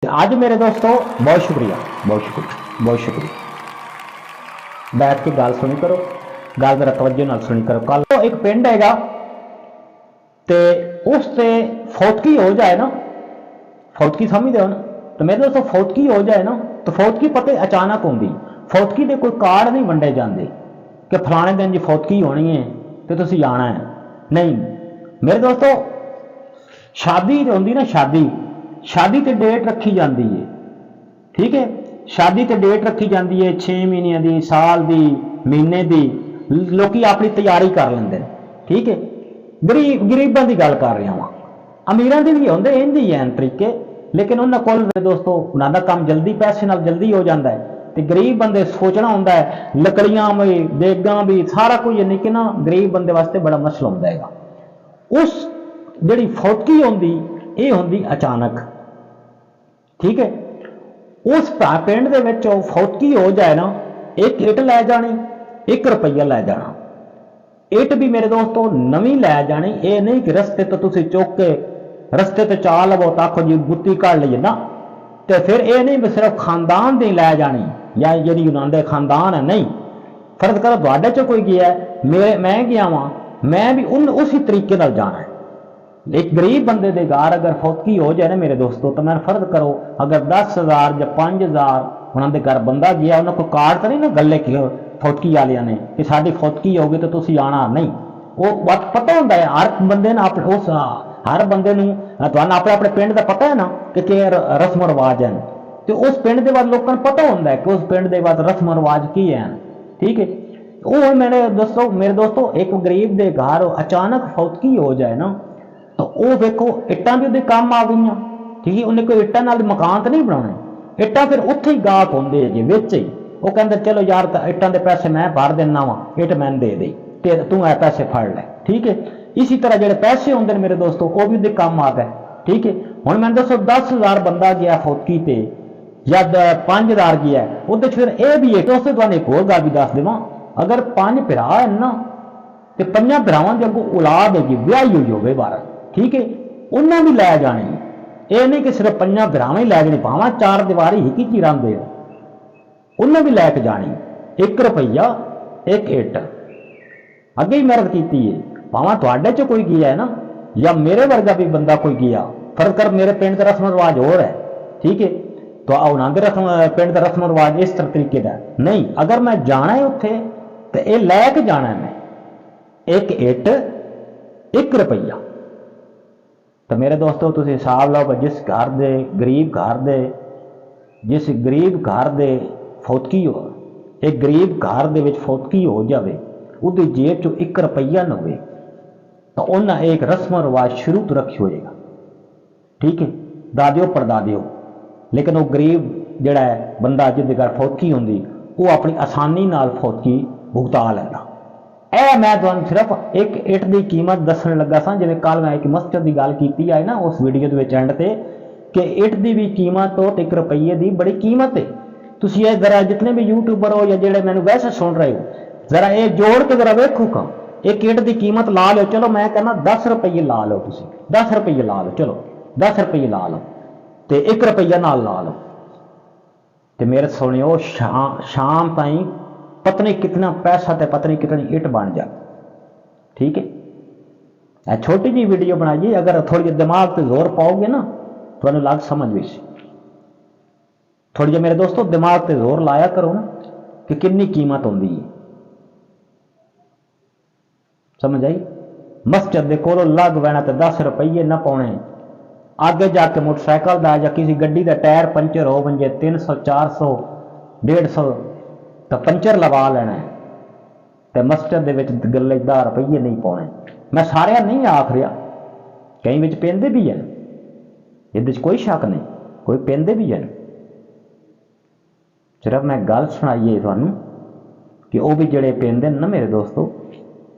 आज मेरे दोस्तों बहुत शुक्रिया, बहुत शुक्रिया, बहुत शुक्रिया। बैठ के गल सुनी करो, गल जरा तवज्जो नाल सुनी करो। कल एक पिंड हैगा ते उस ते फौतकी हो जाए ना, फौतकी समझते हो ना, तो मेरे दोस्तों फौतकी हो जाए ना तो फौतकी पता अचानक होंगी। फौतकी के कोई कार्ड नहीं वंडे जाते कि फलाने दिन जी फौतकी होनी है तो तुसीं आना है, नहीं मेरे दोस्तों। शादी होंगी ना, शादी ते डेट रखी जाती है, ठीक है। शादी ते डेट रखी जाती है 6 महीने की, साल की, महीने की। लोग अपनी तैयारी कर लेंगे, ठीक है। गरीबों की गल कर रहा वहाँ, अमीरों की भी होंगे इंज ही है तरीके, लेकिन उन्होंने कोल दोस्तों उन्होंने काम जल्दी पैसे नाल जल्दी हो जाता है। तो गरीब बंदे सोचना होंगे है, लकड़ियां भी, देगा भी, सारा कुछ यानी कि ना गरीब बंदे वास्ते बड़ा मसला होंदा है। उस जी फौतकी होंगी ये होंगी अचानक, ठीक है। उस पिंड दे विच फौतकी हो जाए ना, एक इट लै जानी, 1 रुपया लै जाना। इट भी मेरे दोस्तों नवी लै जानी, ये नहीं कि रस्ते तो तुसीं चुक के रस्ते तो चा लवो तो आखो जी गुत्ती कढ़ लीए ना। तो फिर ये नहीं भी सिर्फ खानदान दी लै जानी या जी उन्होंने खानदान है, नहीं। फर्ज करो तुहाडे चो कोई गया है, मैं गया वहाँ, मैं भी उसी तरीके नाल जाना है। एक गरीब बंदे के घर अगर फौतकी हो जाए ना मेरे दोस्तों, तो मैं फर्ज करो अगर 10,000 या 5,000 उन्होंने घर बंदा गया, उन्होंने कोई कार्ड तो नहीं ना गले कि फौतकी वालिया ने कि साड़ी फौतकी होगी तो तुसीं आना, नहीं। वो बात पता होंदा है हर बंदे ने, उस हर बंदे तुहानूं अपने अपने पिंड का पता है ना कि रस्म रिवाज हैं। तो उस पिंड के बाद लोगों को पता होंदा है कि उस पिंड के बाद रस्म रिवाज की है, ठीक है। वो मेरे दोस्तों एक गरीब के घर अचानक फौतकी हो जाए ना, तो वह वेखो इट्टां भी उहदे काम आ गई, ठीक है। उन्हें कोई इट्टां नाल मकान तो नहीं बनाने, इट्टां फिर उत्थे ही गाहक होंदे जे विच ही। वो कहते चलो यार इट्टां दे पैसे मैं भर देना वा, इट मैंने दे दे ते तू ए पैसे फड़ लै, ठीक है। इसी तरह जो पैसे होंगे मेरे दोस्तों वो भी उहदे काम आ गए, ठीक है। हुण मैंने दसो 10,000 बंदा गया फौतकी पे या 5,000 गया, वो फिर यह भी है। दोस्तों तुहानूं एक होर गल भी दस देवां, अगर 5 भरा है ना तो 5 भरावां दी अगों औलाद होगी, ब्याही हुई होवे बाहर, ठीक है, उन्हें भी लै जानी। ये नहीं कि सिर्फ 5 भरावां ही लै जानी, भावां 4 दीवारी ही की रहिंदे हो, उन्हें भी लैके जानी। 1 रुपया 1 इट अगे ही मेहनत की है। भावां तुहाडे चो कोई गया है ना, या मेरे वर्गा भी बंदा कोई गया, फर्ज कर मेरे पिंड का रस्म रिवाज होर है, ठीक है, तो उन्होंने पिंड का रस्म रिवाज इस तरीके का नहीं। अगर मैं जाना है उत्थे तो यह लैके जाना है मैं, 1 इट 1 रुपया। तो मेरे दोस्तों तुसीं हिसाब लाओ, जिस घर दे गरीब घर दे, जिस गरीब घर दे फौतकी हो, एक गरीब घर दे विच फौतकी हो जाए, उसकी जेब चो 1 रुपया न हो, तो उन्हें एक रस्म रिवाज शुरू तो रखी होएगा, ठीक है, दादियों परदादियों। लेकिन वो गरीब जिहड़ा है बंदा जिहदे घर फौतकी होंदी, वो अपनी आसानी नाल फौतकी भुगता लैंदा। ए मैं तुहानूं सिर्फ 1 इट की कीमत दसन लगा सा, जिवें कल मैं एक मस्जिद की गल की है ना उस वीडियो के एंड से, कि इट की भी कीमत तो 1 रुपये की बड़ी कीमत है। तुसीं ये जरा जितने भी यूट्यूबर हो या जिहड़े मैनूं वैसे सुन रहे हो, जरा ये जोड़ के जरा वेखो का 1 इट की कीमत ला लो। चलो मैं कहना 10 रुपये ला लो, तुसीं 10 रुपये ला लो, चलो 10 रुपये ला लो, तो 1 रुपया नाल ला लो, तो मेरे सुनियो शाम ताईं पता नहीं कितना पैसा तो पता नहीं कितनी इट बन जाए, ठीक है। छोटी जी वीडियो बनाइए, अगर थोड़ी दिमाग पे जोर पाओगे ना तो लग समझ भी सी। थोड़ी जी मेरे दोस्तों दिमाग पे जोर लाया करो ना कि कितनी कीमत होंदी है, समझ आई। मस्जिद के कोलों लग पैना तो 10 रुपये न पाने, आगे जाके मोटरसाइकिल का या किसी गड्डी का टायर पंचर हो बंजे 300 400 150 तो पंचर लगा लेना है, तो मस्जिद के गले 10 रुपये नहीं पाने। मैं सारे नहीं आख रहा, कई विच पेंदे भी हैं, ये कोई शक नहीं, कोई पेंदे भी हैं। सिर्फ मैं गल सुनाई है थानू कि वह भी जोड़े पेंदे ना मेरे दोस्तों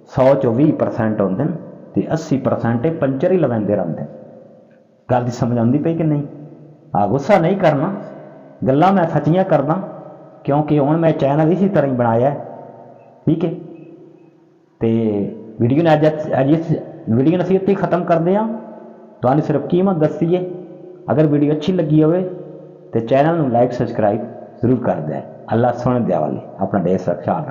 100 चो 20% होंगे तो 80% पंचर ही लवेंदे रहते। गल की समझ आती पई कि नहीं? गुस्सा नहीं करना, गल्लां मैं सच्चियां करदा, क्योंकि हुण मैं चैनल इसी तरह ही बनाया है, ठीक है। तो वीडियो ने अज इस वीडियो ने असीं इत्थे खत्म करते हैं। तुहानूं सिर्फ कीमत दसी है, अगर वीडियो अच्छी लगी होवे ਤੇ ਚੈਨਲ ਨੂੰ ਲਾਈਕ ਸਬਸਕ੍ਰਾਈਬ ਜ਼ਰੂਰ ਕਰ ਦਿਆ। ਅੱਲਾ ਸੋਹਣੇ ਦਿਆਵਾਲੀ, ਆਪਣਾ ਢੇਰ ਸਾਰਾ ਖਿਆਲ ਰੱਖੋ।